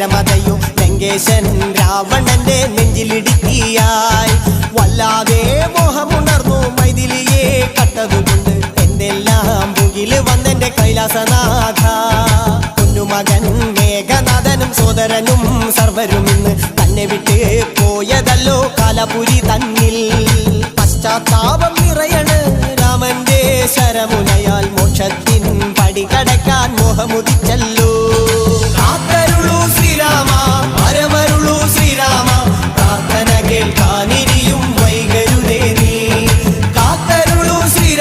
പരമതയോ ലങ്കേശൻ രാവണന്റെ നെഞ്ചിലിടുക്കിയായി വല്ലാതെ മോഹമുണർന്നു മൈഥിലിയെ കട്ടതുകൊണ്ട് എന്തെല്ലാം മുകില് വന്നെന്റെ കൈലാസനാഥ കുഞ്ഞുമകൻ മേഘനാഥനും സോദരനും സർവരും ഇന്ന് തന്നെ വിട്ട് പോയതല്ലോ കാലപുരി തന്നിൽ പശ്ചാത്താപം നിറയണ് രാമന്റെ ശരമുനയാൽ മോക്ഷത്തിൻ പടി കടക്കാൻ മോഹമുദിച്ച